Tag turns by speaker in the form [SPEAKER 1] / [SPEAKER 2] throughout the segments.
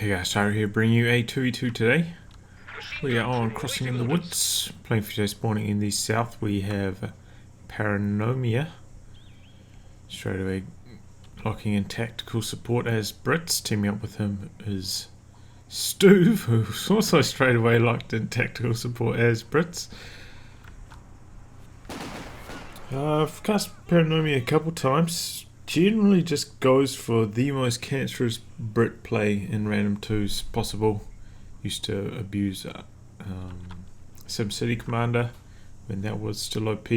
[SPEAKER 1] Hey guys, Tyler here, bringing you a 2v2 today. We are on Crossing in the Woods, playing for today, spawning in the south. We have PaRaNoMiA, straight away locking in tactical support as Brits. Teaming up with him is Stuve, who's also straight away locked in tactical support as Brits. I've cast PaRaNoMiA a couple times. Generally just goes for the most cancerous Brit play in random twos possible. Used to abuse SimCity Commander when that was still OP,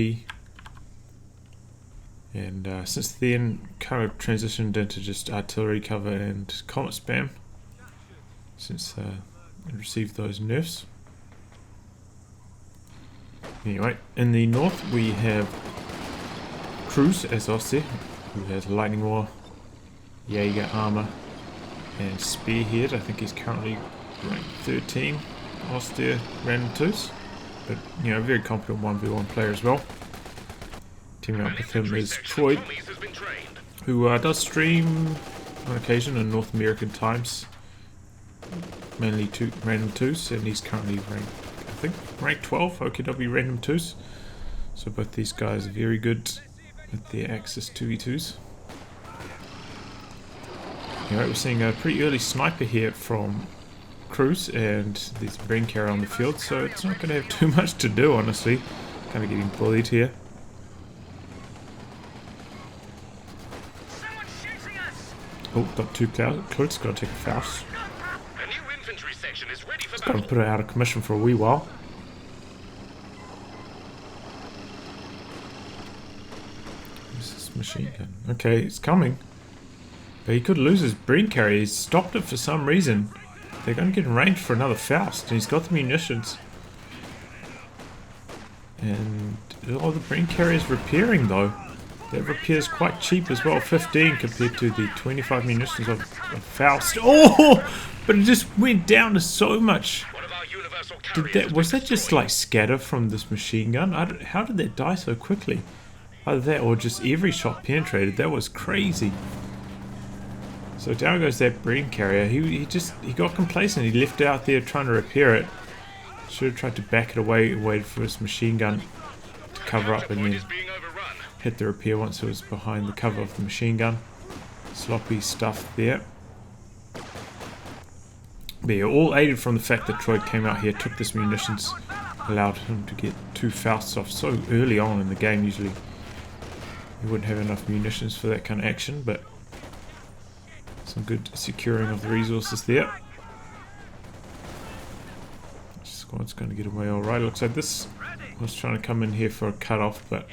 [SPEAKER 1] and since then kind of transitioned into just artillery cover and comet spam since it received those nerfs. Anyway, in the north we have Cruzz as Aussie, who has lightning war, Jaeger armor, and spearhead. I think he's currently ranked 13 Austere random twos, but you know, very competent 1v1 player as well. Teaming up with him is Troy, who does stream on occasion in North American times, mainly two random twos, and he's currently ranked, I think, ranked 12 OKW random twos. So both these guys are very good with their Axis 2v2s. Anyway, we're seeing a pretty early sniper here from Cruzz, and there's a brain carrier on the field, so it's not going to have too much to do, honestly. Kind of getting bullied here. Oh, got too close, got to take a Faust. It's got to put it out of commission for a wee while. Machine gun. Okay, it's coming. But he could lose his brain carrier. He's stopped it for some reason. They're going to get in range for another Faust, and he's got the munitions. And all the brain carrier is repairing though. That repair's quite cheap as well, 15 compared to the 25 munitions of Faust. Oh! But it just went down to so much. Was that just like scatter from this machine gun? How did that die so quickly? Either that or just every shot penetrated. That was crazy. So down goes that brain carrier. He got complacent. He left it out there trying to repair it. Should have tried to back it away, waited for his machine gun to cover up, and then hit the repair once it was behind the cover of the machine gun. Sloppy stuff there. But yeah, all aided from the fact that Troy came out here, took this munitions, allowed him to get 2 Fausts off so early on in the game. Usually you wouldn't have enough munitions for that kind of action, but some good securing of the resources there. Squad's going to get away alright. Looks like this was trying to come in here for a cut-off, but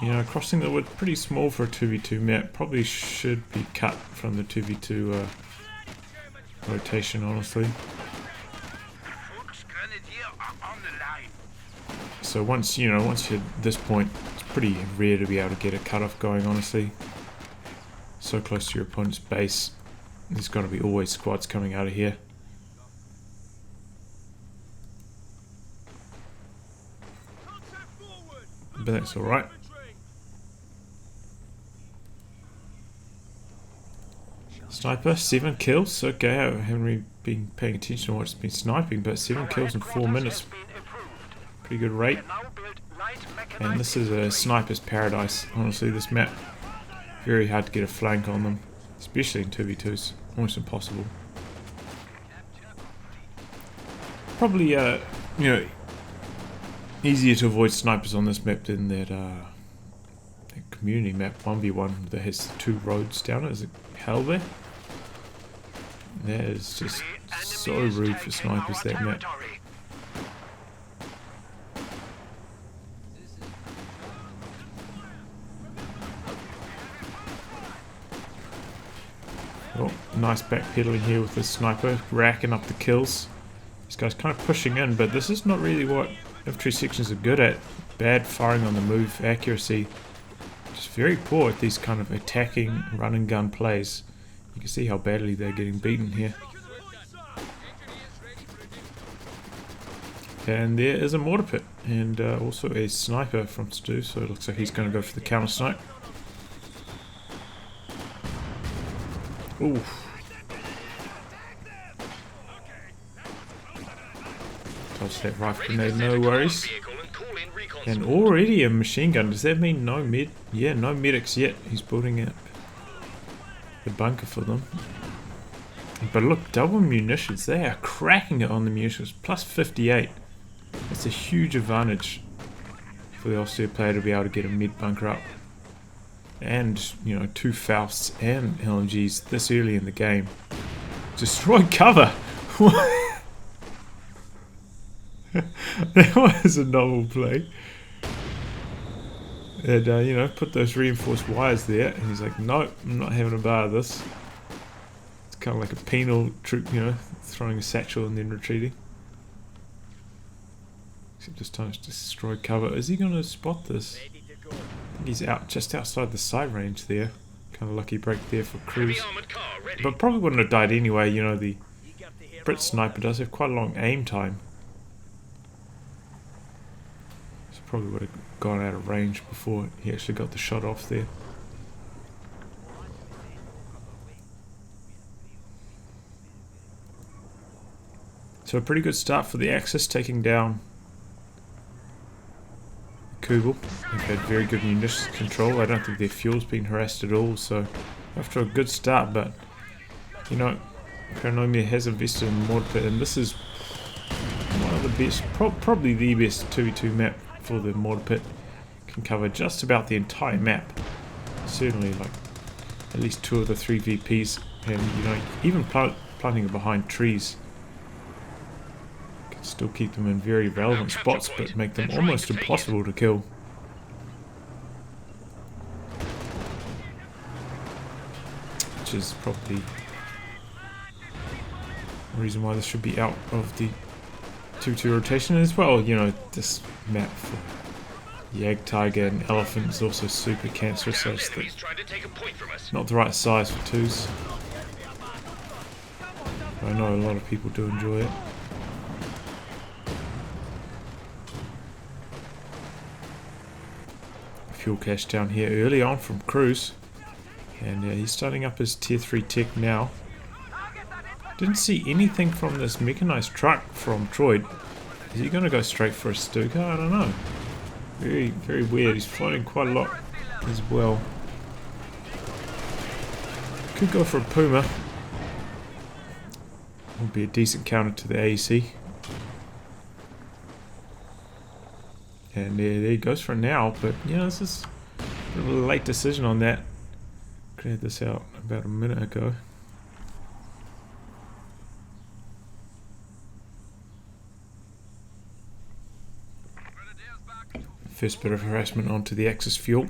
[SPEAKER 1] you know, Crossing the Wood pretty small for a 2v2 map. Probably should be cut from the 2v2 rotation, honestly. So once you're at this point, it's pretty rare to be able to get a cut-off going, honestly. So close to your opponent's base, there's got to be always squads coming out of here. But that's alright. Sniper, 7 kills. Okay, I haven't really been paying attention to what's been sniping, but 7 kills in 4 minutes. Pretty good rate. And this is a sniper's paradise, honestly, this map. Very hard to get a flank on them, especially in 2v2s. Almost impossible. Probably, you know, easier to avoid snipers on this map than that community map 1v1 that has 2 roads down it. Is it hell there? That is just so rude for snipers, that map. Oh, nice backpedaling here with the sniper, racking up the kills. This guy's kind of pushing in, but this is not really what infantry sections are good at. Bad firing on the move, accuracy. Just very poor at these kind of attacking run and gun plays. You can see how badly they're getting beaten here. And there is a mortar pit, and also a sniper from Stuve, so it looks like he's going to go for the counter snipe. Oof. Dodge that rifle grenade, no worries. And already a machine gun. Does that mean no med? Yeah, no medics yet. He's building up the bunker for them. But look, double munitions. They are cracking it on the munitions. Plus 58. That's a huge advantage for the Austere player to be able to get a mid bunker up. And, you know, 2 Fausts and LMGs this early in the game. Destroy cover! That was a novel play. And, you know, put those reinforced wires there. And he's like, nope, I'm not having a bar of this. It's kind of like a penal troop, you know, throwing a satchel and then retreating. Except this time it's destroy cover. Is he going to spot this? I think he's out just outside the sight range there. Kind of lucky break there for Cruzz. But probably wouldn't have died anyway. You know, the Brit sniper does have quite a long aim time. So probably would have gone out of range before he actually got the shot off there. So a pretty good start for the Axis, taking down Kugel. They've had very good munitions control. I don't think their fuel's been harassed at all, so after a good start. But you know, PaRaNoMiA has invested in the mortar pit, and this is one of the best, probably the best 2v2 map for the mortar pit. Can cover just about the entire map. Certainly, like at least 2 of the 3 VPs, and you know, even planting it behind trees. Still keep them in very relevant spots, but make them almost impossible to kill. Which is probably the reason why this should be out of the 2-2 rotation as well. You know, this map for Yag Tiger and Elephant is also super cancerous, so it's not the right size for 2s. I know a lot of people do enjoy it. Fuel cache down here early on from Cruzz, and he's starting up his tier 3 tech now. Didn't see anything from this mechanized truck from Troy. Is he going to go straight for a Stuka? I don't know. Very, very weird. He's floating quite a lot as well. Could go for a Puma. Would be a decent counter to the AEC. And there he goes for now, but you know, this is a little late decision on that. Cleared this out about a minute ago. First bit of harassment onto the Axis fuel.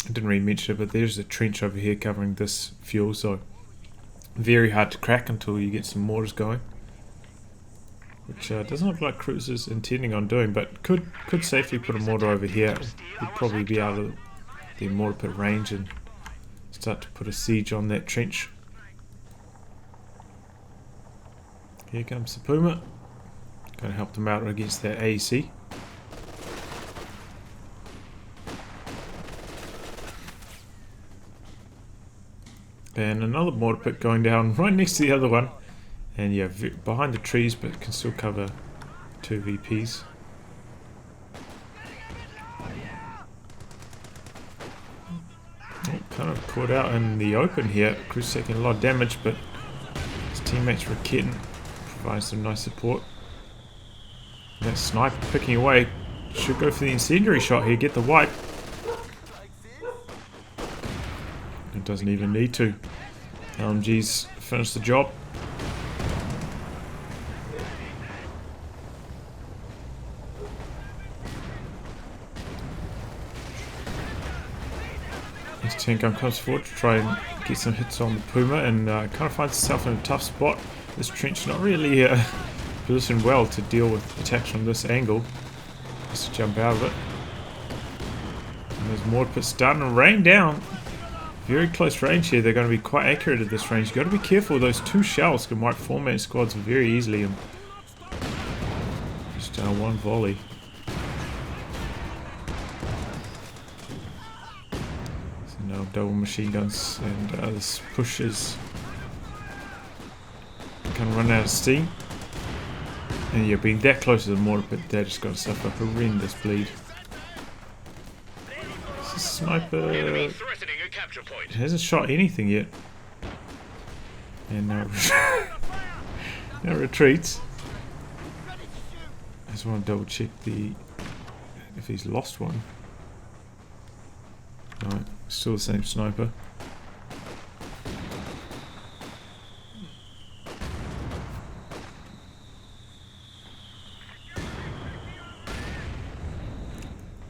[SPEAKER 1] I didn't really mention it, but there's a trench over here covering this fuel, so very hard to crack until you get some mortars going. Which doesn't look like Cruzz is intending on doing, but could safely put a mortar over here. Would probably be out of the mortar pit range and start to put a siege on that trench. Here comes the Puma. Going to help them out against that AEC. And another mortar pit going down right next to the other one. And yeah, behind the trees, but can still cover 2 VPs. Kind of caught out in the open here. Cruzz taking a lot of damage, but his teammates were getting, providing some nice support. And that sniper picking away. Should go for the incendiary shot here, get the wipe. It doesn't even need to. LMG's finished the job. This tank gun comes forward to try and get some hits on the Puma, and kind of finds itself in a tough spot. This trench not really positioned well to deal with attacks from this angle. Just to jump out of it. And there's mortar pits starting to rain down. Very close range here. They're going to be quite accurate at this range. You've got to be careful. Those 2 shells can wipe 4-man squads very easily. And just one volley. No double machine guns, and this push is kind of run out of steam. And yeah, being that close to the mortar pit, they're just going to suffer horrendous bleed. This sniper hasn't shot anything yet. And now, now retreats. I just want to double check if he's lost one. No, still the same sniper.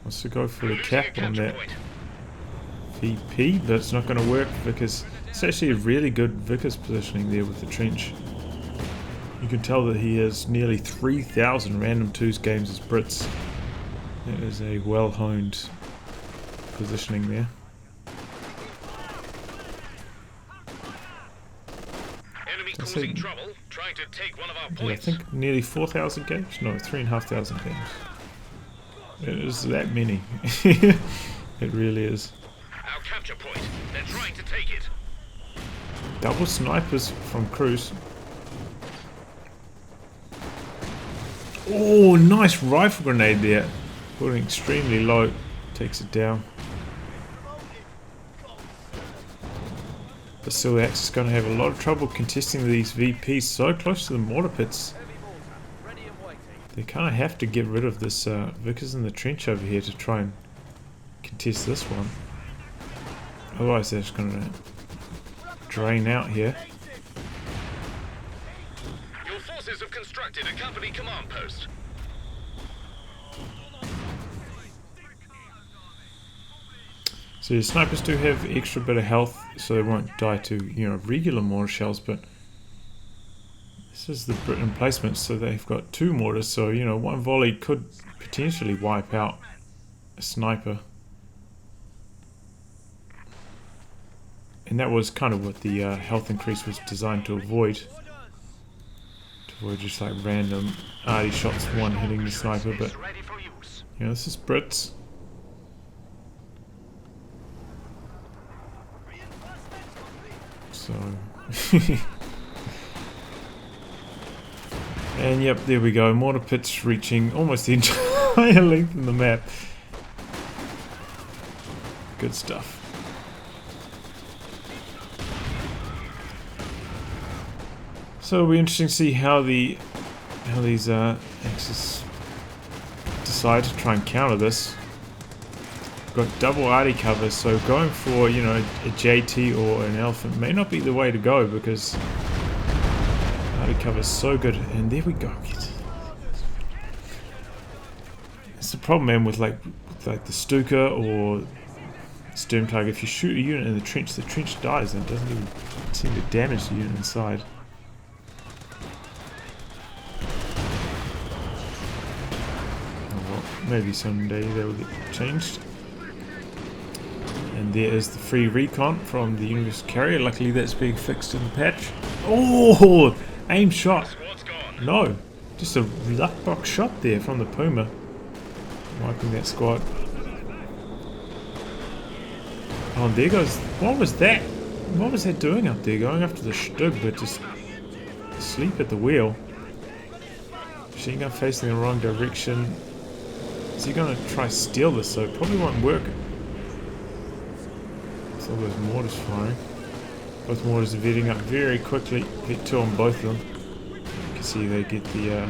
[SPEAKER 1] Wants to go for the cap on that VP, but it's not going to work because it's actually a really good Vickers positioning there with the trench. You can tell that he has nearly 3,000 random 2s games as Brits. That is a well-honed positioning there.
[SPEAKER 2] Enemy causing trouble, trying to take one of our points.
[SPEAKER 1] I think nearly 4,000 games? No, 3,500 games. It is that many. It really is.
[SPEAKER 2] Our capture point. They're trying to take it.
[SPEAKER 1] Double snipers from cruzz. Oh, nice rifle grenade there. Putting extremely low. Takes it down. But still, the Axe is going to have a lot of trouble contesting these VPs so close to the mortar pits. They kind of have to get rid of this Vickers in the trench over here to try and contest this one. Otherwise they're just going to drain out here.
[SPEAKER 2] Your forces have constructed a company command post.
[SPEAKER 1] So the snipers do have extra bit of health, so they won't die to, you know, regular mortar shells, but this is the Brit emplacement, so they've got 2 mortars, so you know, one volley could potentially wipe out a sniper. And that was kind of what the health increase was designed to avoid. To avoid just like random arty shots, one hitting the sniper, but you know, this is Brits. So and yep, there we go. Mortar pits reaching almost the entire length of the map. Good stuff. So it'll be interesting to see how these Axis decide to try and counter this. Got double arty cover, so going for, you know, a JT or an Elephant may not be the way to go because arty cover is so good. And there we go. It's the problem, man, with like the Stuka or Sturm Tiger. If you shoot a unit in the trench dies and it doesn't even seem to damage the unit inside. Oh, well, maybe someday that will get changed. And there is the free recon from the Universal Carrier. Luckily that's being fixed in the patch. Oh! Aim shot! No! Just a luck box shot there from the Puma. Wiping that squad. Oh, and there goes... What was that? What was that doing up there? Going after the Stuve, but just asleep at the wheel. Machine gun facing the wrong direction. Is he going to try steal this? So it probably won't work. All those mortars firing. Both mortars are vetting up very quickly. Hit 2 on both of them. You can see they get the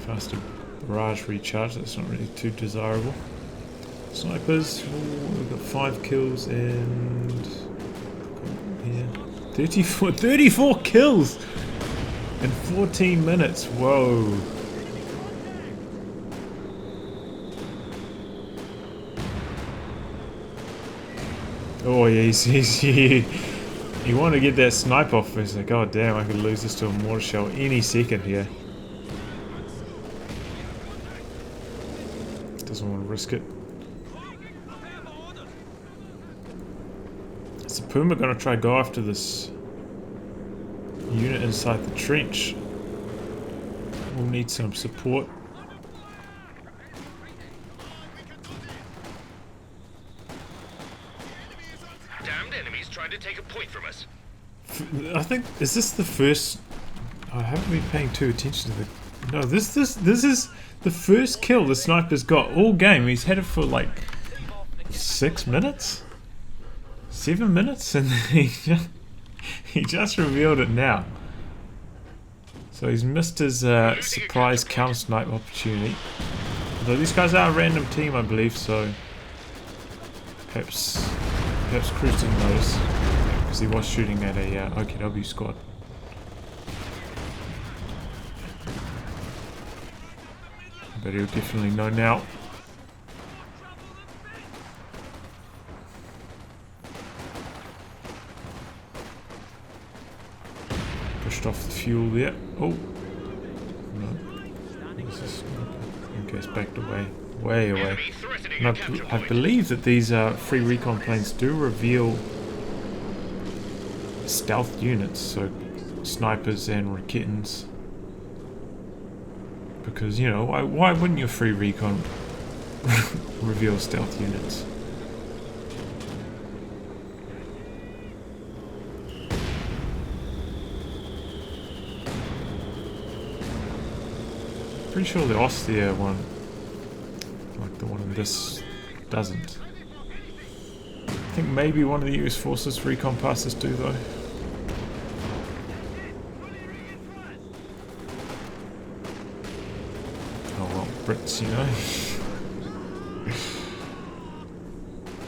[SPEAKER 1] faster barrage recharge. That's not really too desirable. Snipers. Ooh, we've got 5 kills and yeah, 34 kills in 14 minutes. Whoa. Oh yeah, he wanted to get that snipe off. He's like, oh damn, I could lose this to a mortar shell any second here. Doesn't want to risk it. Is the Puma going to try go after this unit inside the trench? We'll need some support.
[SPEAKER 2] Trying to take a point from us.
[SPEAKER 1] I think, is this the first... I haven't been paying too attention to the No, this is the first kill the sniper's got all game. He's had it for like 6 minutes, 7 minutes, and he just revealed it now. So he's missed his surprise counter snipe opportunity. Although these guys are a random team, I believe, so perhaps cruzz didn't notice because he was shooting at a OKW squad. But he'll definitely know now. Pushed off the fuel there. Oh! No. Okay, it's backed away. Way away. And I believe that these free recon planes do reveal stealth units, so snipers and Raketans. Because, you know, why wouldn't your free recon reveal stealth units? Pretty sure the Austria one, like the one in this, doesn't. I think maybe one of the US Forces recon passes do though. Oh well, Brits, you know.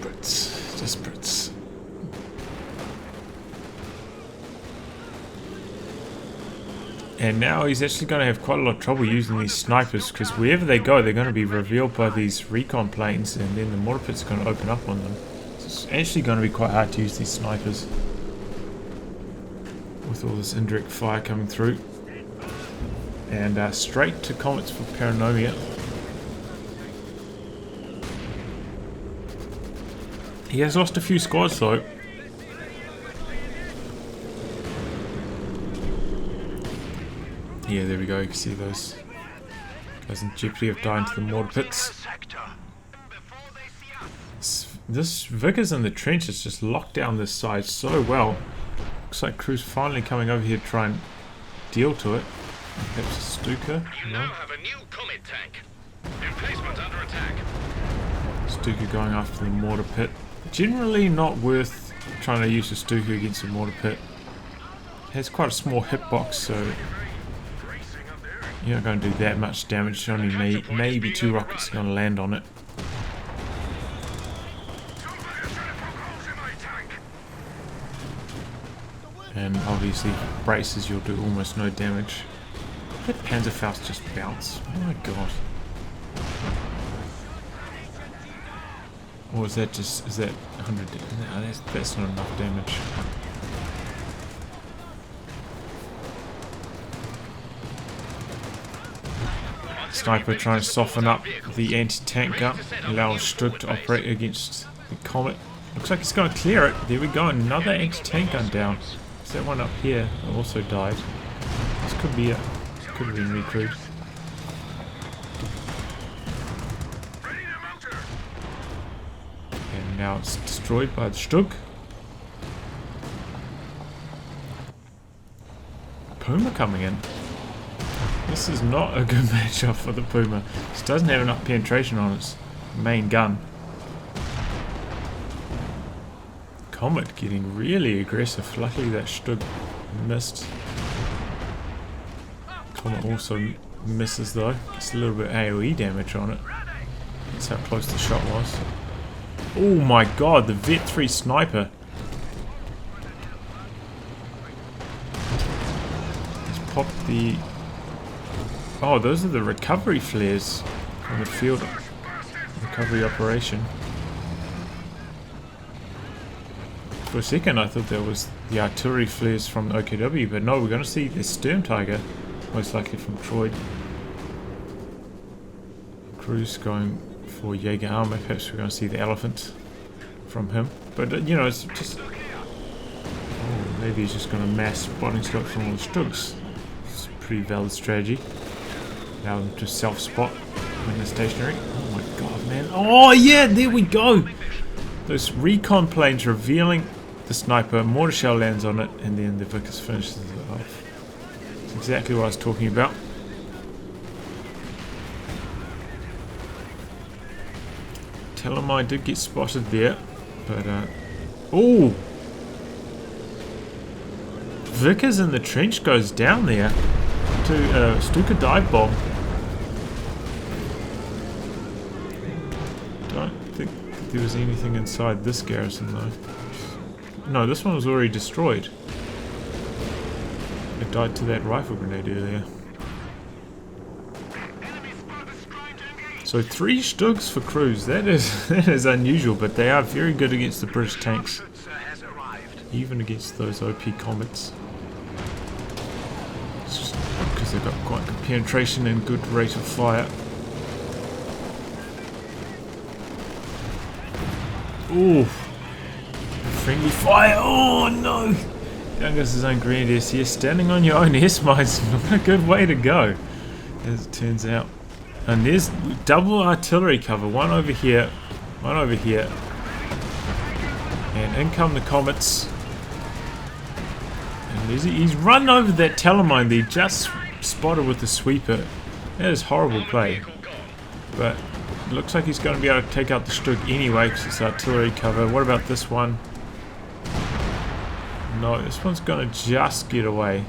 [SPEAKER 1] Brits, just Brits. And now he's actually going to have quite a lot of trouble using these snipers because wherever they go, they're going to be revealed by these recon planes, and then the mortar pits are going to open up on them. So it's actually going to be quite hard to use these snipers with all this indirect fire coming through. And straight to comets for PaRaNoMiA. He has lost a few squads though. Yeah, there we go, you can see those guys in jeopardy of dying to the mortar pits. This Vickers in the trenches just locked down this side so well. Looks like cruzz finally coming over here to try and deal to it. Perhaps a Stuka?
[SPEAKER 2] You now have a new comet tank. Emplacement under attack.
[SPEAKER 1] Stuka going after the mortar pit. Generally not worth trying to use a Stuka against a mortar pit. It has quite a small hitbox, so you're not going to do that much damage. Only maybe 2 rockets are going to land on it. And obviously, braces, you'll do almost no damage. Let Panzerfaust just bounce. Oh my god. Or is that 100 damage? No, that's not enough damage. Sniper trying to soften up the anti-tank gun, allow Stuve to operate against the comet. Looks like he's going to clear it. There we go, another anti-tank gun down. Is that one up here that also died? This could be it. Could have been recruited. And now it's destroyed by the Stuve. Puma coming in. This is not a good matchup for the Puma. This doesn't have enough penetration on its main gun. Comet getting really aggressive. Luckily that Stuve missed. Comet also misses though. Gets a little bit AoE damage on it. That's how close the shot was. Oh my god, the Vet 3 sniper. He's popped the... Oh, those are the recovery flares from the field recovery operation. For a second I thought that was the artillery flares from the OKW, but no, we're going to see the Sturm Tiger, most likely from Troy. cruzz going for Jaeger armor, perhaps we're going to see the elephant from him. But you know, it's just... Oh, maybe he's just going to mass spotting scope from all the Stuves. It's a pretty valid strategy. Allow them to self-spot when they're stationary. Oh my god, man. Oh yeah, there we go! Those recon planes revealing the sniper, mortar shell lands on it, and then the Vickers finishes it off. That's exactly what I was talking about. Telemine did get spotted there, but oh, Vickers in the trench goes down there to Stuka dive bomb. Don't think there was anything inside this garrison though. No, this one was already destroyed. It died to that rifle grenade earlier. So 3 Stugs for cruzz. That is unusual, but they are very good against the British tanks, even against those OP comets. It's just because they've got quite good penetration and good rate of fire. Ooh, friendly fire! Oh no! Youngest his own grenadier here, standing on your own S mines. Not a good way to go, as it turns out. And there's double artillery cover, one over here, one over here. And in come the comets. And he's run over that telemine there, just spotted with the sweeper. That is horrible play. But it looks like he's going to be able to take out the Stug anyway, because it's artillery cover. What about this one? No, this one's going to just get away.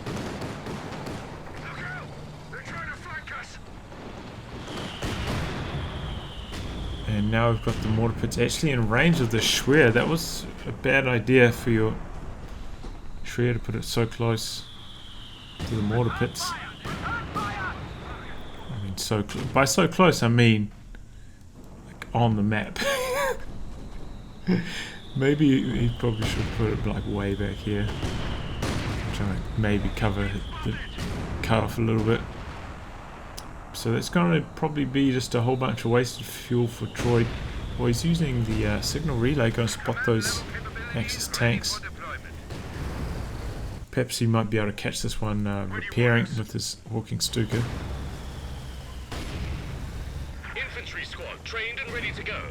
[SPEAKER 1] And now we've got the mortar pits actually in range of the Schwer. That was a bad idea for your Schwer to put it so close to the mortar pits. I mean, by so close, I mean like on the map. Maybe he probably should put it like way back here. Trying to maybe cover the cut off a little bit. So that's going to probably be just a whole bunch of wasted fuel for Troy. Well, he's using the signal relay, going to spot those Axis tanks. Perhaps he might be able to catch this one repairing with his walking Stuka.
[SPEAKER 2] Infantry squad trained and ready to go.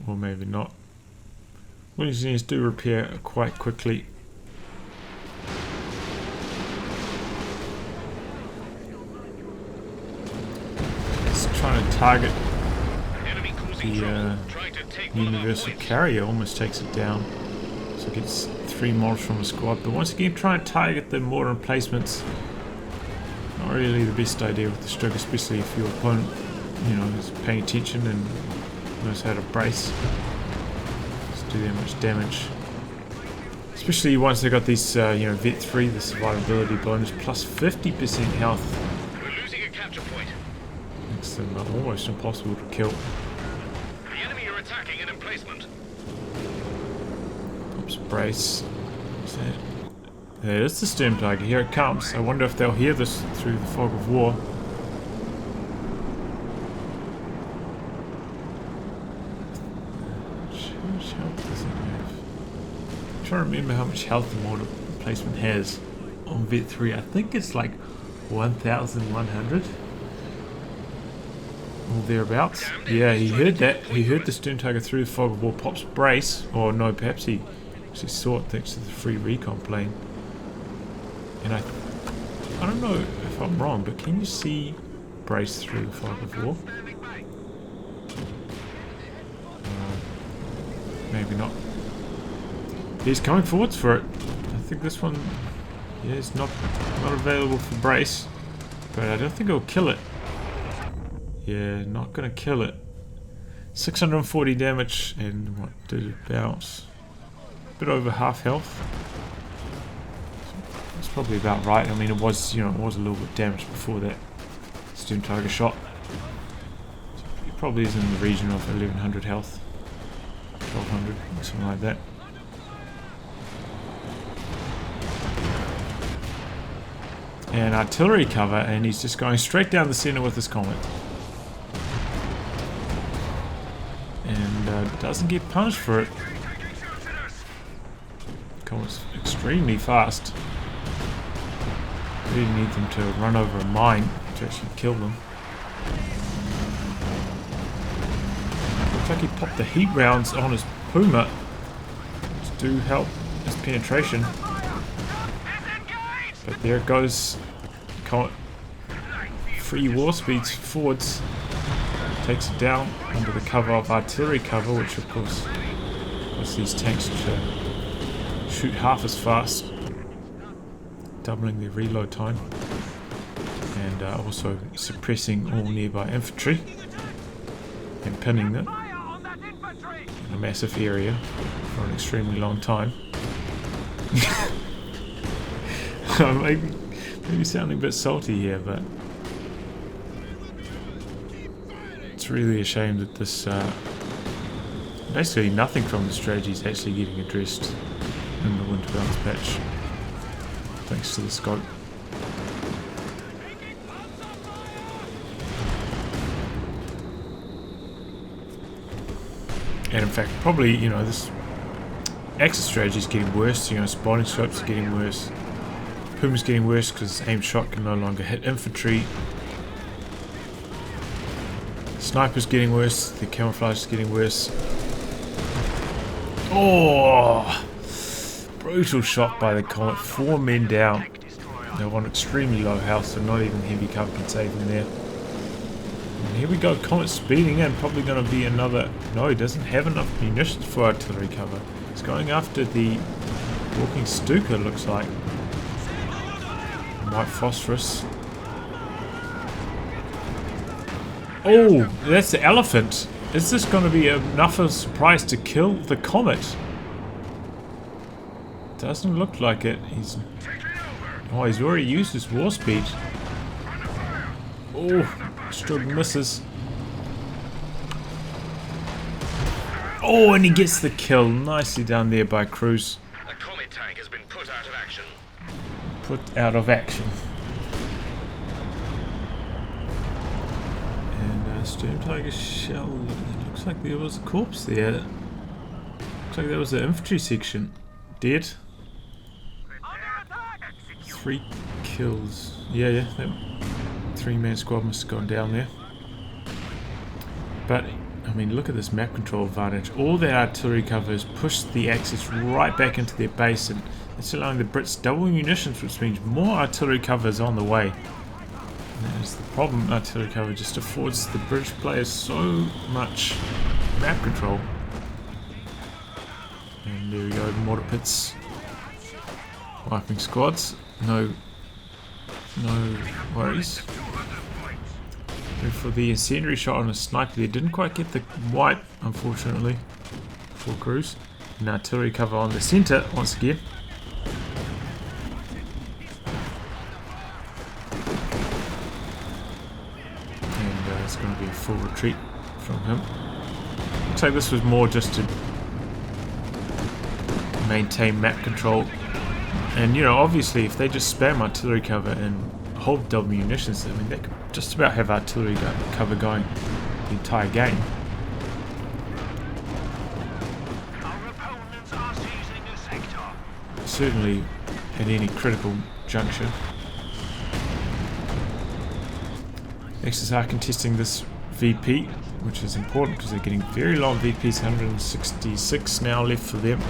[SPEAKER 1] Or maybe not. What engineers do repair quite quickly. Trying to target the universal carrier, almost takes it down, so it gets 3 mortars from a squad. But once again, try and target the mortar emplacements. Not really the best idea with the Stug, especially if your opponent, you know, is paying attention and knows how to brace. Just do that much damage. Especially once they got these, you know, Vet 3, the survivability bonus, plus 50% health.
[SPEAKER 2] We're losing a capture point.
[SPEAKER 1] Makes them almost impossible to kill.
[SPEAKER 2] The enemy are attacking an emplacement.
[SPEAKER 1] Oops, brace. What's that? There's the Storm Tiger. Here it comes. I wonder if they'll hear this through the fog of war. How much health does it have? I'm trying to remember how much health the mortar emplacement has on Vet 3. I think it's like 1,100. Or thereabouts. Yeah, he heard that. He heard the Stern Tiger through the fog of war. Pops brace. Or no, perhaps he actually saw it thanks to the free recon plane. And I don't know if I'm wrong, but can you see brace through the fog of war? Maybe not. He's coming forwards for it. I think this one, yeah, is not available for brace, but I don't think it'll kill it. Yeah, not gonna kill it. 640 damage and what did it bounce? A bit over half health. That's probably about right. I mean, it was, you know, it was a little bit damaged before that Stern Tiger shot. It probably is in the region of 1100 health, 1200, something like that. And artillery cover, and he's just going straight down the center with his comet. And doesn't get punished for it. Comet's extremely fast. Really need them to run over a mine to actually kill them. Looks like he popped the heat rounds on his Puma, which do help his penetration. But there it goes. Comet free war speeds forwards. Takes it down under the cover of artillery cover, which of course causes these tanks to shoot half as fast, doubling their reload time, and also suppressing all nearby infantry and pinning them in a massive area for an extremely long time. maybe sounding a bit salty here, but it's really a shame that this basically nothing from the strategy is actually getting addressed in the winter balance patch, thanks to the scope. And in fact, probably, you know, this Axis strategy is getting worse. You know, spotting scopes are getting worse. Puma's getting worse because aimed shot can no longer hit infantry. Sniper's getting worse. The camouflage is getting worse. Oh! Brutal shot by the Comet. 4 men down. They're on extremely low health, so not even heavy cover can save them there. And here we go, Comet speeding in. Probably going to be another... No, he doesn't have enough munitions for artillery cover. He's going after the walking Stuka, looks like. White phosphorus. Oh, that's the elephant. Is this going to be enough of a surprise to kill the Comet? Doesn't look like it. He's already used his war speed. Oh, Stuve misses. Oh, and he gets the kill. Nicely done there by cruzz.
[SPEAKER 2] A Comet tank has been put out of action.
[SPEAKER 1] Put out of action. And Storm Tiger shell. It looks like there was a corpse there. Looks like there was the infantry section. Dead. 3 kills. Yeah, that 3-man squad must have gone down there. But I mean, look at this map control advantage. All their artillery covers push the Axis right back into their base, and it's allowing the Brits double munitions, which means more artillery cover is on the way. And that is the problem. Artillery cover just affords the British players so much map control. And there we go, mortar pits wiping squads. No worries. For the incendiary shot on a sniper there, didn't quite get the wipe, unfortunately, for cruzz. And artillery cover on the centre once again. And it's going to be a full retreat from him. Looks like this was more just to maintain map control. And you know, obviously, if they just spam artillery cover and hold double munitions, I mean, they could just about have artillery cover going the entire game. Certainly at any critical juncture. Axis are contesting this VP, which is important because they're getting very long VPs, 166 now left for them.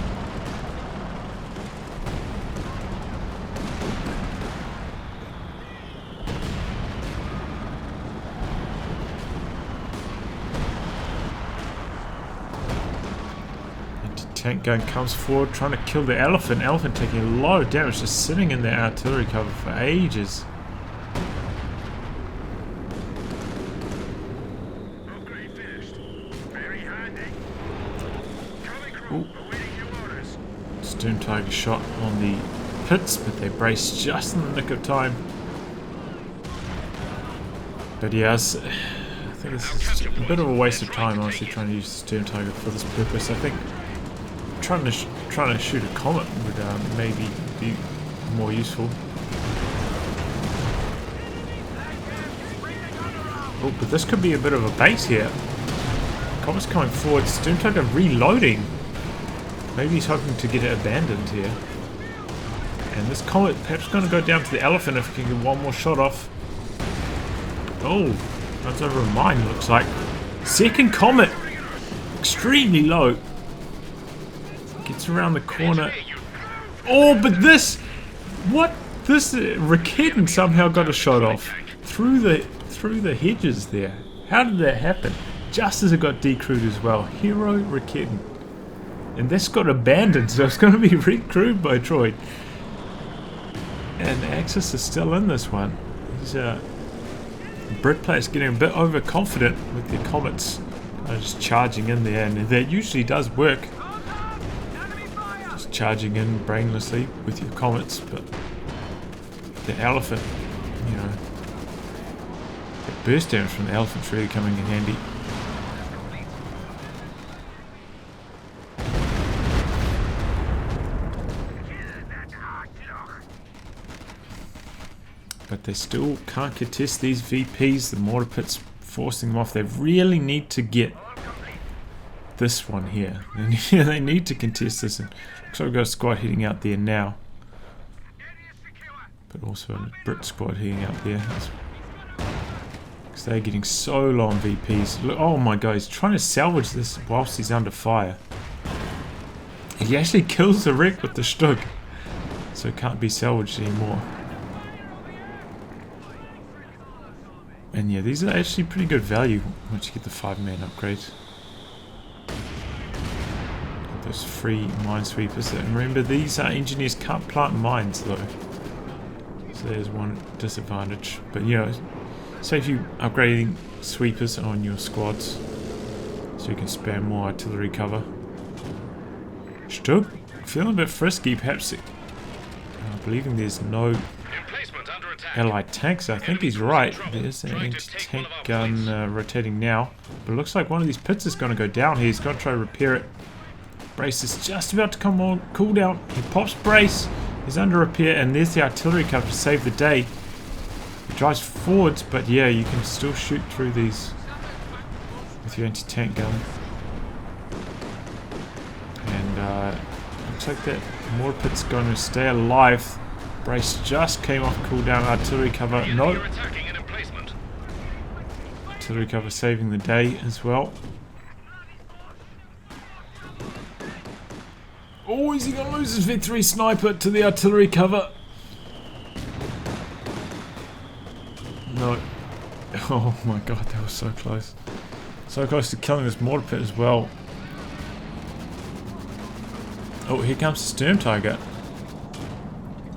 [SPEAKER 1] Tank gun comes forward, trying to kill the elephant. Elephant taking a lot of damage, just sitting in their artillery cover for ages. Storm Tiger shot on the pits, but they braced just in the nick of time. But yes, I think this is a bit of a waste of time, honestly, trying to use the Storm Tiger for this purpose. I think trying to shoot a Comet would maybe be more useful. Oh, but this could be a bit of a bait here. Comet's coming forward, Storm Tiger reloading. Maybe he's hoping to get it abandoned here. And this Comet perhaps going to go down to the elephant if he can get one more shot off. Oh, that's over a mine, looks like. Second Comet! Extremely low. Gets around the corner. Oh, but this... What? This Raketen somehow got a shot off. Through through the hedges there. How did that happen? Just as it got decrewed as well. Hero Raketen. And this got abandoned, so it's going to be recrewed by Troy. And Axis is still in this one. These Brit players getting a bit overconfident with their comets. Just charging in there, and that usually does work. Just charging in brainlessly with your comets, but the elephant, you know, the burst damage from the elephant's really coming in handy. But they still can't contest these VPs. The mortar pit's forcing them off. They really need to get this one here. They need to contest this. And looks like we've got a squad heading out there now. But also a Brit squad heading out there. Because they're getting so low on VPs. Look, oh my god, he's trying to salvage this whilst he's under fire. He actually kills the wreck with the Stuve. So it can't be salvaged anymore. And yeah, these are actually pretty good value once you get the 5-man upgrade. Those free minesweepers. And remember, these engineers can't plant mines though. So there's one disadvantage. But you know, say if you upgrading sweepers on your squads, so you can spam more artillery cover. Stuve, feeling a bit frisky, perhaps believing there's no allied tanks. I think he's right. There's an anti-tank gun rotating now. But it looks like one of these pits is going to go down here. He's got to try to repair it. Brace is just about to come on cooldown. He pops brace. He's under repair, and there's the artillery cover to save the day. He drives forwards, but yeah, you can still shoot through these with your anti-tank gun. And looks like that mortar pit's going to stay alive. Brace just came off cooldown. Artillery cover, no. Artillery cover saving the day as well. Oh, is he going to lose his V3 sniper to the artillery cover? No. Oh my god, that was so close. So close to killing this mortar pit as well. Oh, here comes the Sturm Tiger.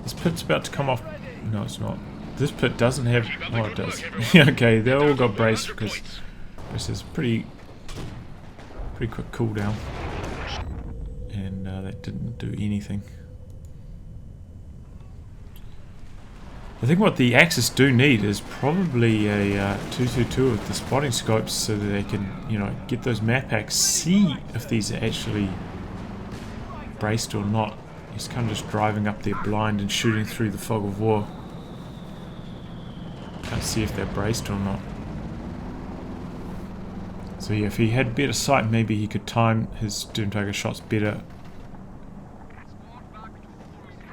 [SPEAKER 1] This pit's about to come off. No, it's not. This pit doesn't have... Oh, it does. Okay, they all got brace because this is pretty quick cooldown. And that didn't do anything. I think what the Axis do need is probably a 222 with the spotting scopes so that they can, you know, get those map packs, see if these are actually braced or not. He's kind of just driving up there blind and shooting through the fog of war. Can't see if they're braced or not. So yeah, if he had better sight, maybe he could time his Sturm Tiger shots better.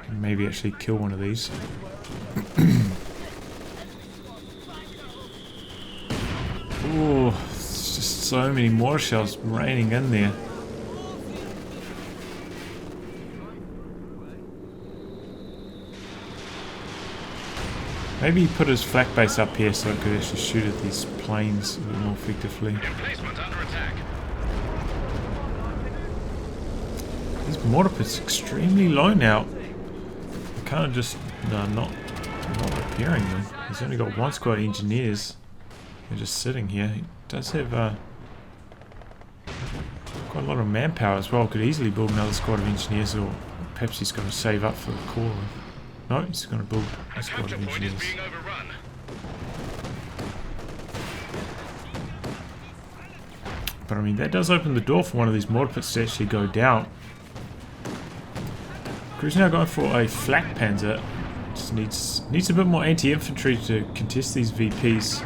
[SPEAKER 1] And maybe actually kill one of these. Oh, it's just so many mortar shells raining in there. Maybe he put his flak base up here so it could actually shoot at these planes a bit more effectively. This mortar pit's extremely low now. I can't just... No, not repairing them. He's only got one squad engineers. They're just sitting here. He does have quite a lot of manpower as well. Could easily build another squad of engineers, or perhaps he's going to save up for the core. No, he's going to build a squad of engineers. But I mean, that does open the door for one of these mortar pits to actually go down. Cruzz now going for a flak panzer. Just needs a bit more anti-infantry to contest these VPs.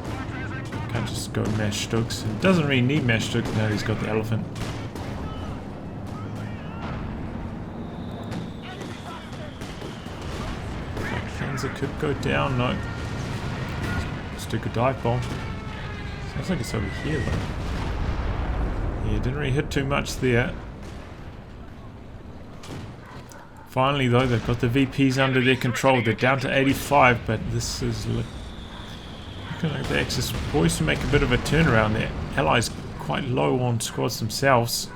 [SPEAKER 1] Can't just go mash Stugs. It doesn't really need mash Stugs now that he's got the elephant. It could go down, no. Stick a dive bomb. Sounds like it's over here though. Yeah, didn't really hit too much there. Finally though, they've got the VPs under their control. They're down to 85, but this is looking looking like the Axis boys to make a bit of a turnaround there. Allies quite low on squads themselves.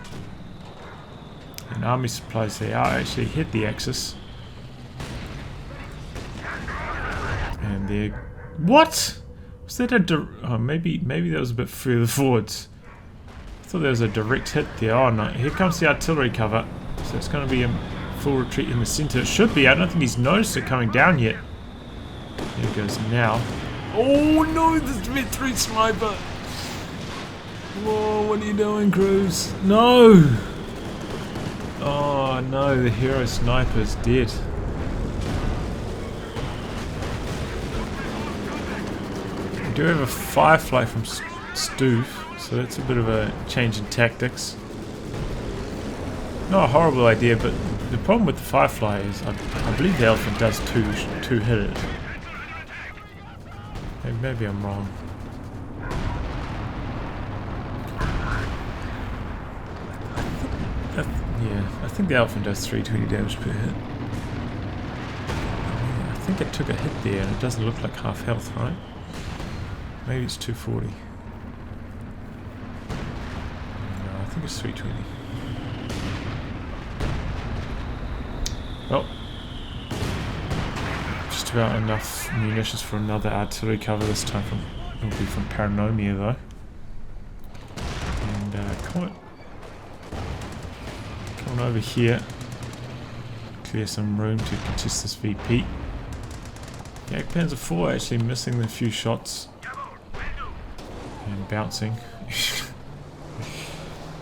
[SPEAKER 1] And army supplies, they are actually hit the Axis. And they're... What? Was that a... Oh, maybe that was a bit further forwards. I thought there was a direct hit there. Oh no, here comes the artillery cover. So it's going to be a full retreat in the center. It should be. I don't think he's noticed it coming down yet. There it goes now. Oh no, this Red 3 sniper. Whoa, what are you doing, cruzz? No! Oh no, the hero sniper is dead. We do have a Firefly from Stuve, so that's a bit of a change in tactics. Not a horrible idea, but the problem with the Firefly is I believe the Elephant does two hit it. Maybe I'm wrong. Yeah, I think the Elephant does 320 damage per hit. I think it took a hit there and it doesn't look like half health, right? Maybe it's 240. No, I think it's 320. Well, just about enough munitions for another artillery cover this time. It'll be from PaRaNoMiA though. And coming over here, clear some room to contest this VP. Yeah, Panzer IV actually missing a few shots and bouncing.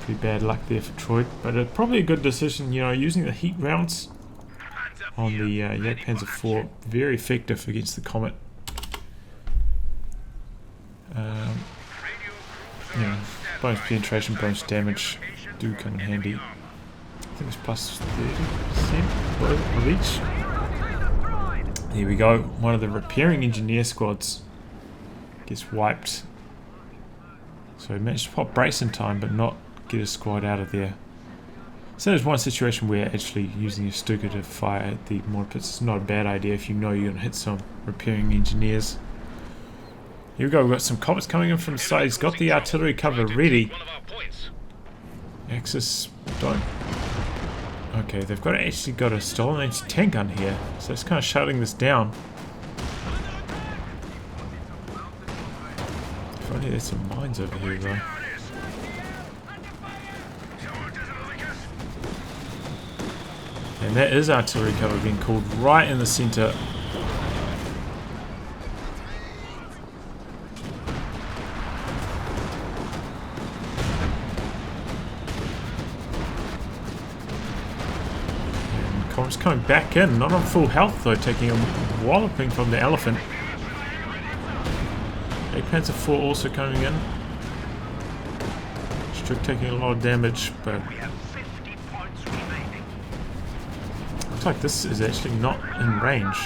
[SPEAKER 1] Pretty bad luck there for Troy, but probably a good decision, you know, using the heat rounds on the Yak Panzer IV, very effective against the Comet. Yeah, bonus penetration, bonus damage do come in handy. I think it's plus 30% of each. There we go. One of the repairing engineer squads gets wiped. So he managed to pop brace in time, but not get his squad out of there. So there's one situation where actually using your Stuka to fire at the mortar pits is not a bad idea if you know you're going to hit some repairing engineers. Here we go, we've got some comets coming in from the side. He's got the artillery cover ready. Axis, don't. Okay, they've actually got a stolen anti-tank gun here, so it's kind of shutting this down. If only there's some mines over here though. And that is artillery cover being called right in the center. Comets coming back in, not on full health though, taking a walloping from the Elephant. Panzer IV also coming in. Strick taking a lot of damage, but looks like this is actually not in range.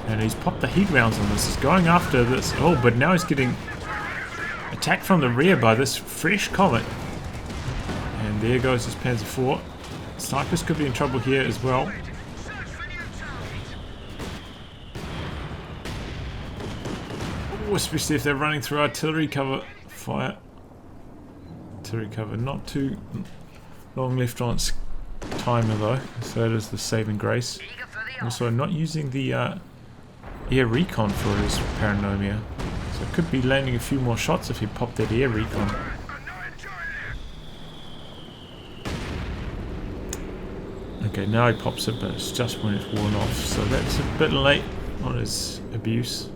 [SPEAKER 1] And he's popped the heat rounds on this. He's going after this. Oh, but now he's getting attacked from the rear by this fresh Comet. And there goes his Panzer IV. Snipers could be in trouble here as well. Ooh, especially if they're running through artillery cover fire. Artillery cover, not too long left on its timer though, so that is the saving grace. Also not using the air recon for his PaRaNoMiA, so it could be landing a few more shots if he popped that air recon. Okay, now he pops it, but it's just when it's worn off, so that's a bit late on his abuse.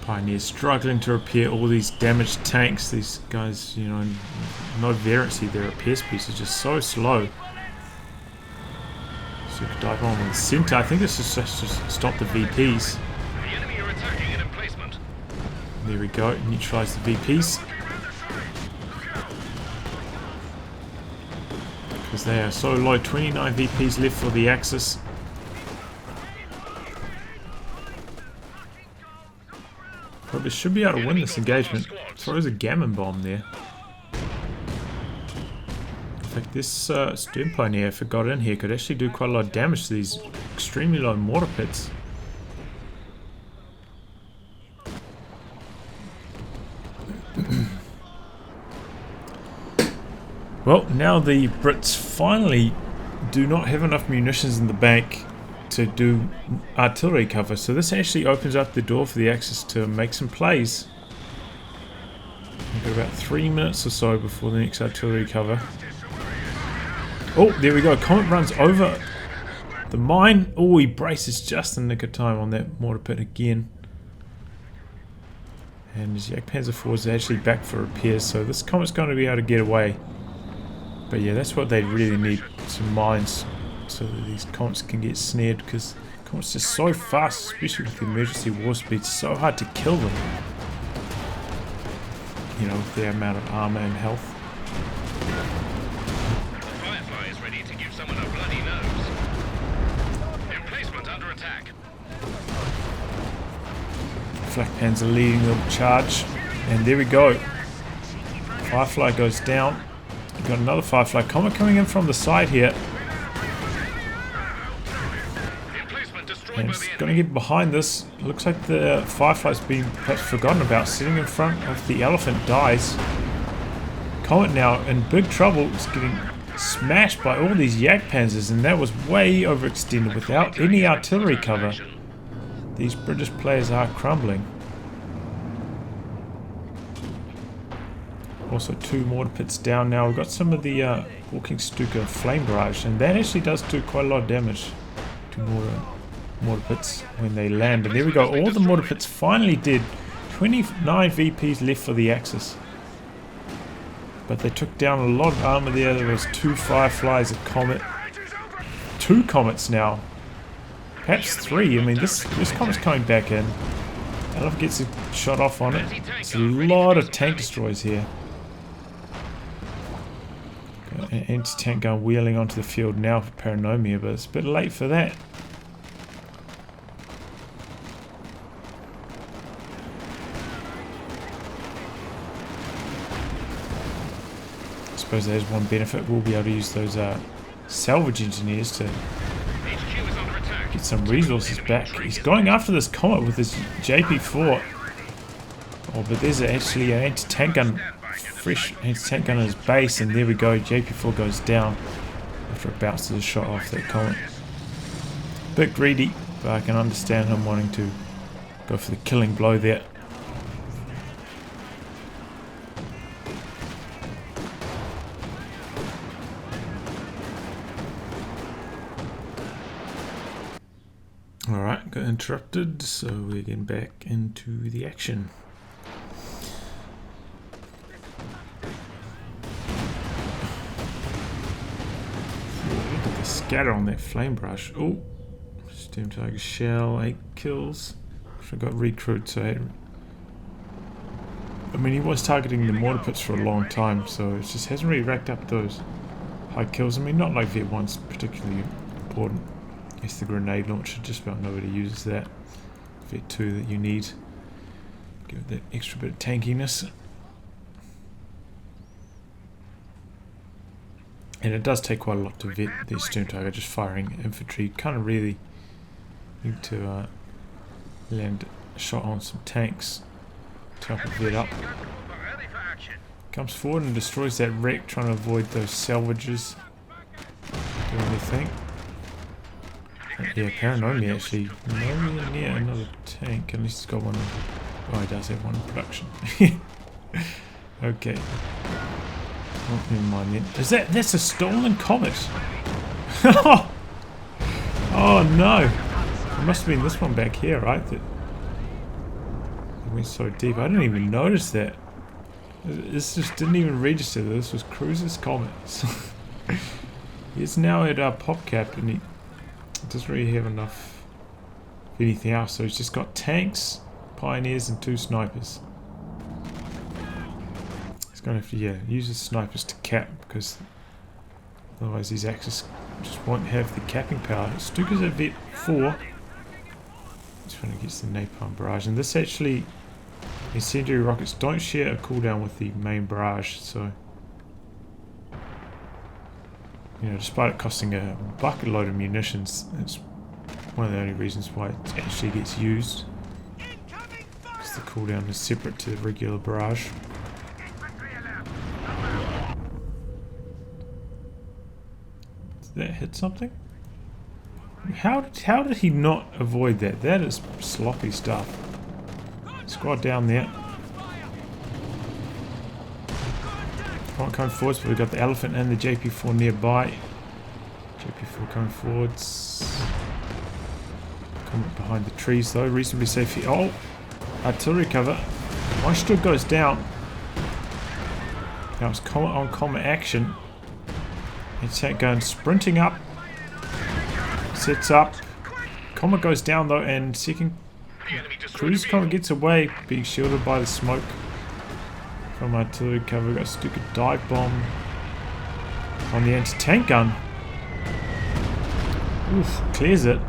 [SPEAKER 1] Pioneers struggling to repair all these damaged tanks. These guys, you know, no variancy. Their repair speeds are just so slow. So you could dive on with the center. I think this is just to stop the VPs.
[SPEAKER 2] The enemy are attacking in emplacement.
[SPEAKER 1] There we go. Neutralize the VPs. Because they are so low. 29 VPs left for the Axis. Probably should be able to win this engagement. Throws a gammon bomb there. In fact, this Stuve Pioneer, if it got in here, could actually do quite a lot of damage to these extremely low mortar pits. Well, now the Brits finally do not have enough munitions in the bank to do artillery cover, so this actually opens up the door for the Axis to make some plays. We've got about 3 minutes or so before the next artillery cover. Oh, there we go. Comet runs over the mine. Oh, he braces just in the nick of time on that mortar pit again. And his Jagdpanzer IV is actually back for repairs, so this Comet's going to be able to get away. But yeah, that's what they really need, some mines, so that these Comets can get snared, because Comet's just so fast, especially with the emergency war speed. It's so hard to kill them, you know, with their amount of armor and health.
[SPEAKER 2] The Firefly is ready to give someone a bloody nose. Emplacement under attack.
[SPEAKER 1] Flak Panzer leading the charge, and there we go. Firefly goes down. We've got another Firefly Comet coming in from the side here. And it's going to get behind this. It looks like the Firefly's been perhaps forgotten about. Sitting in front of the Elephant dies. Comet now in big trouble. It's getting smashed by all these Jagdpanzers, and that was way overextended without any artillery cover. These British players are crumbling. Also 2 mortar pits down now. We've got some of the Walking Stuka flame barrage, and that actually does do quite a lot of damage to mortar pits when they land. And there we go, all the mortar pits finally did. 29 VPs left for the Axis. But they took down a lot of armor there. There was 2 Fireflies, a Comet. 2 Comets now. Perhaps 3. I mean, this Comet's coming back in. Elephant gets a shot off on it. It's a lot of tank destroyers here. An anti-tank gun wheeling onto the field now for PaRaNoMiA, but it's a bit late for that. I suppose there's one benefit. We'll be able to use those salvage engineers to get some resources back. He's going after this Comet with his JP4. Oh, but there's actually an anti-tank gun, fresh anti-tank gun on his base, and there we go. JP4 goes down after it bounces a shot off that Comet. Bit greedy, but I can understand him wanting to go for the killing blow there. Alright, got interrupted, so we're getting back into the action. Look at the scatter on that flame brush. Oh, Steam Tiger shell, 8 kills. I got recruit, so I mean, he was targeting the mortar pits for a long time, so it just hasn't really racked up those high kills. I mean, not like Vet 1's particularly important. I guess the grenade launcher, just about nobody uses that. Vet 2 that you need. Give it that extra bit of tankiness. And it does take quite a lot to vet the Steam Tiger, just firing infantry. You kind of really need to land a shot on some tanks to help it vet up. Comes forward and destroys that wreck, trying to avoid those salvages doing their thing. Yeah, PaRaNoMiA actually nowhere near another tank, at least he's got one. Oh, he does have one in production. Okay. Oh, never mind then. That's a stolen Comet? Oh no! It must have been this one back here, right? That it went so deep. I didn't even notice that. This just didn't even register that this was Cruzz's Comet. He's now at our pop cap, and he doesn't really have enough of anything else, so he's just got tanks, pioneers, and 2 snipers. He's going to have to use his snipers to cap, because otherwise these Axis just won't have the capping power. Stuka's at Vet 4. This one gets the napalm barrage, and this actually Incendiary rockets don't share a cooldown with the main barrage, so you know, despite it costing a bucket load of munitions, it's one of the only reasons why it actually gets used. Because the cooldown is separate to the regular barrage. Did that hit something? How did he not avoid that? That is sloppy stuff. Squad down there. Can't come forwards, but we've got the elephant and the JP4 nearby. JP4 coming forwards. Coming behind the trees though, reasonably safe here. Oh! Artillery cover. One Stuve goes down. Now it's on combat action. It's going sprinting up. Sets up. Comet goes down though, and second Cruzz Comet gets away, being shielded by the smoke from artillery cover. We've got a stupid dive bomb on the anti-tank gun. Oof, clears it.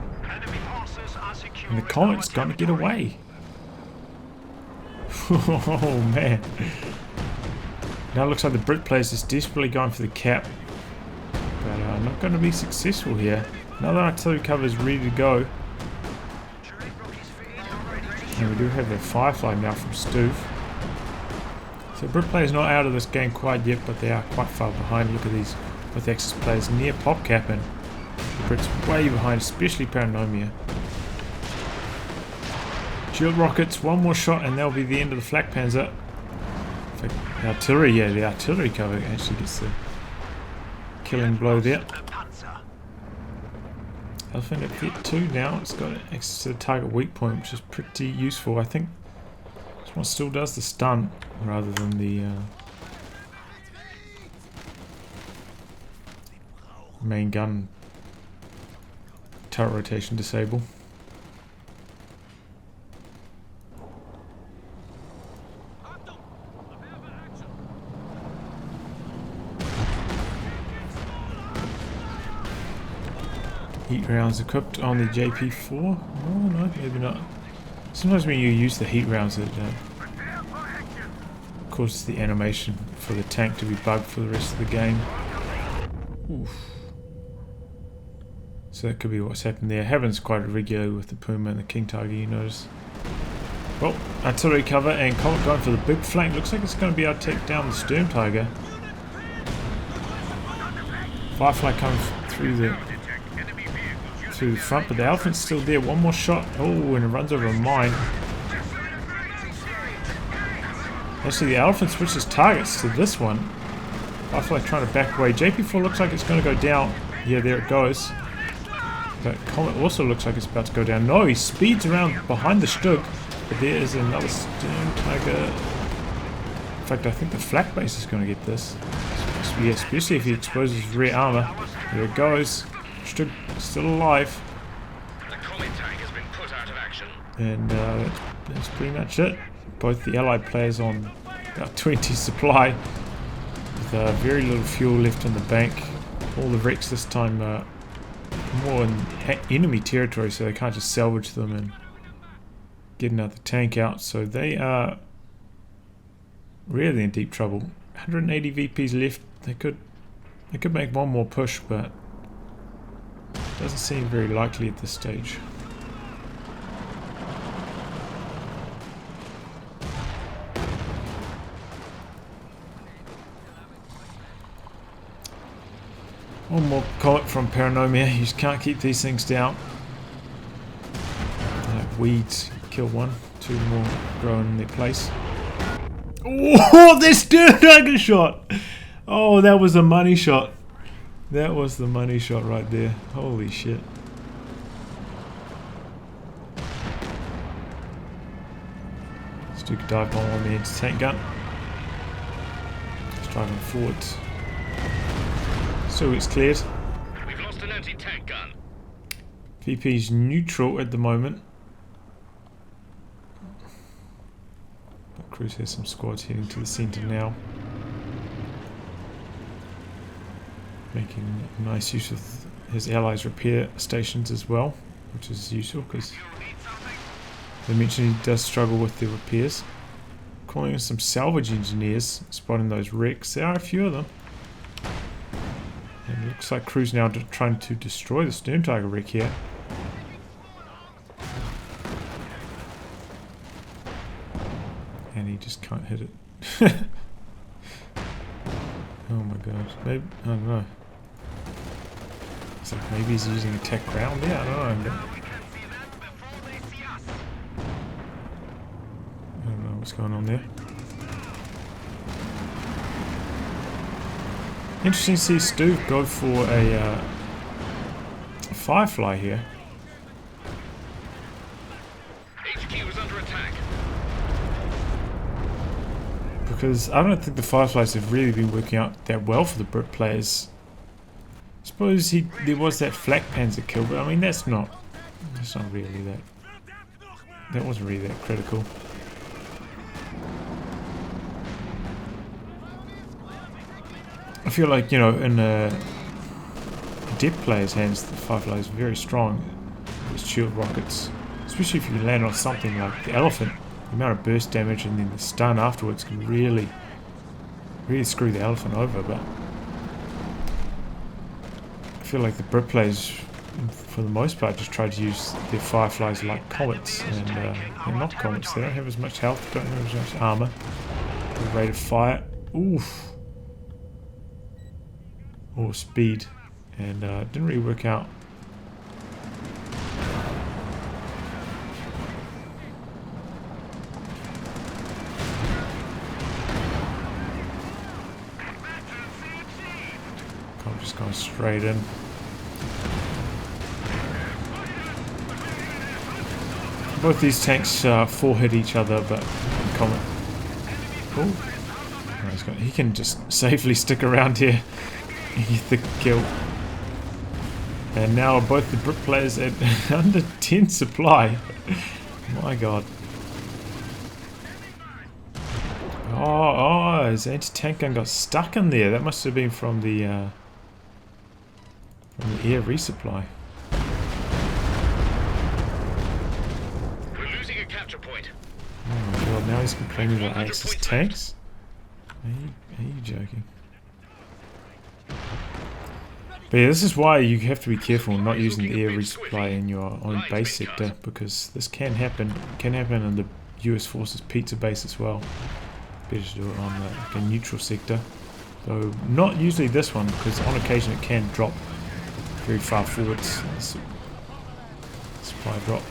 [SPEAKER 1] And the Comet's gonna get away. Oh man. Now it looks like the Brit players is desperately going for the cap. But not going to be successful here. Another artillery cover is ready to go. And we do have a Firefly now from Stuve. So Brit players not out of this game quite yet, but they are quite far behind. Look at these both Axis players near pop cap, and the Brits way behind, especially PaRaNoMiA. Shield rockets, one more shot and that'll be the end of the flak panzer. In fact, the artillery, yeah, the artillery cover actually gets the killing blow there. Elephant at hit 2 now, it's got access to the target weak point, which is pretty useful. I think this one still does the stun rather than the main gun turret rotation disable. Heat rounds equipped on the JP4? Oh no, maybe not. Sometimes when you use the heat rounds it causes the animation for the tank to be bugged for the rest of the game. Oof. So that could be what's happened there. It happens quite regularly with the Puma and the King Tiger, you notice. Well, artillery cover and Comet going for the big flank. Looks like it's going to be able to take down the Stern Tiger. Firefly comes through the front, but the elephant's still there. One more shot. Oh, and it runs over a mine. Actually, the elephant switches targets to this one. Firefly trying to back away. JP4 looks like it's going to go down. Yeah, there it goes. But Comet also looks like it's about to go down. No, he speeds around behind the Stuve, but there is another Stern Tiger. In fact, I think the flak base is going to get this. Yeah, especially if he exposes rear armor. There it goes. Stuve still alive.
[SPEAKER 2] The Comet tank has been put out of action.
[SPEAKER 1] And that's pretty much it. Both the allied players on about 20 supply, with very little fuel left on the bank. All the wrecks this time more in enemy territory, so they can't just salvage them and get another tank out. So they are really in deep trouble. 180 VPs left. They could make one more push, but doesn't seem very likely at this stage. One more Comet from PaRaNoMiA. You just can't keep these things down. Weeds kill one, 2 more grow in their place. Oh, this Stern Tiger shot! Oh, that was a money shot. That was the money shot right there. Holy shit. Stuve dive bomb on the anti-tank gun. Just driving forward. So it's cleared.
[SPEAKER 2] We've lost an anti-tank gun.
[SPEAKER 1] VP's neutral at the moment. But Cruzz has some squads heading to the centre now. Making nice use of his allies' repair stations as well, which is useful because they mentioned he does struggle with the repairs. calling in some salvage engineers, spotting those wrecks. There are a few of them. And it looks like cruzz now trying to destroy the Storm Tiger wreck here. And he just can't hit it. Oh my god. Maybe, I don't know. It's like maybe he's using attack ground there. I don't know. I don't know what's going on there. Interesting to see Stuve go for a Firefly here.
[SPEAKER 2] HQ is under attack.
[SPEAKER 1] Because I don't think the Fireflies have really been working out that well for the Brit players. I suppose there was that flak panzer kill, but I mean that's not really that. That wasn't really that critical. I feel like, you know, in depth players' hands, the Firefly is very strong with shield rockets, especially if you land on something like the Elephant. The amount of burst damage and then the stun afterwards can really screw the Elephant over. But I feel like the Brit players, for the most part, just try to use their Fireflies like comets, and they're not comets. They don't have as much health, don't have as much armor. The rate of fire, oof, or speed, and didn't really work out. I'm just going straight in. Both these tanks 4-hit each other, but Comet. Oh, he can just safely stick around here. Get the kill. And now both the Brit players at under 10 supply. My god. Oh, his anti-tank gun got stuck in there. That must have been from the air resupply.
[SPEAKER 2] We're losing a capture point.
[SPEAKER 1] Oh my god, now he's complaining about Axis tanks? Are you joking? But yeah, this is why you have to be careful not using the air resupply in your own base sector, because this can happen. It can happen in the US Forces pizza base as well. Better to do it on like a neutral sector. Though not usually this one, because on occasion it can drop very far forwards. Supply drop.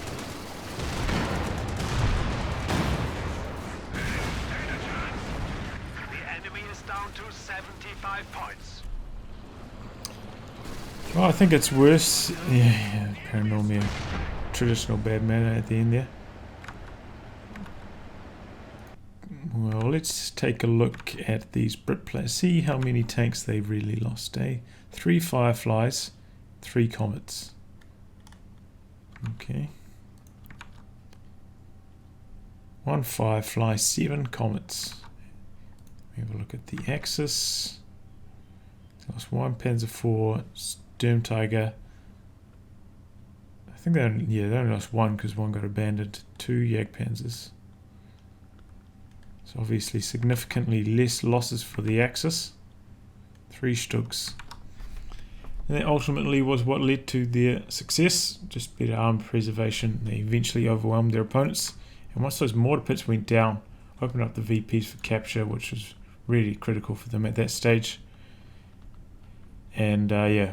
[SPEAKER 2] The enemy is down to 75 points.
[SPEAKER 1] Well, I think it's worse. Yeah, PaRaNoMiA. Traditional bad mana at the end there. Well, let's take a look at these Brit players. See how many tanks they've really lost, eh? 3 Fireflies, 3 Comets. Okay. 1 Firefly, 7 Comets. We have a look at the Axis. Lost 1 Panzer IV, Storm Tiger. I think they only lost 1 because 1 got abandoned. 2 Jagdpanzers. So obviously significantly less losses for the Axis. 3 Stugs. And that ultimately was what led to their success. Just better armed preservation. They eventually overwhelmed their opponents. And once those mortar pits went down, opened up the VPs for capture, which was really critical for them at that stage. And yeah,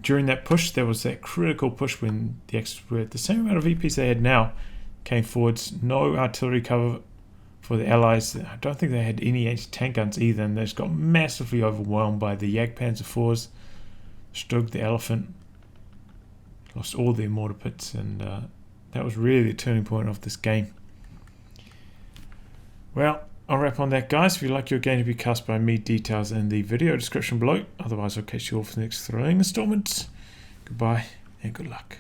[SPEAKER 1] during that push, there was that critical push when the Axis were at the same amount of VPs they had now, came forwards. No artillery cover for the Allies. I don't think they had any anti-tank guns either, and they just got massively overwhelmed by the Jagdpanzer IVs. Stug, the Elephant, lost all their mortar pits, and that was really the turning point of this game. Well, I'll wrap on that, guys. If you'd like your game to be cast by me, details in the video description below. Otherwise, I'll catch you all for the next thrilling installments. Goodbye and good luck.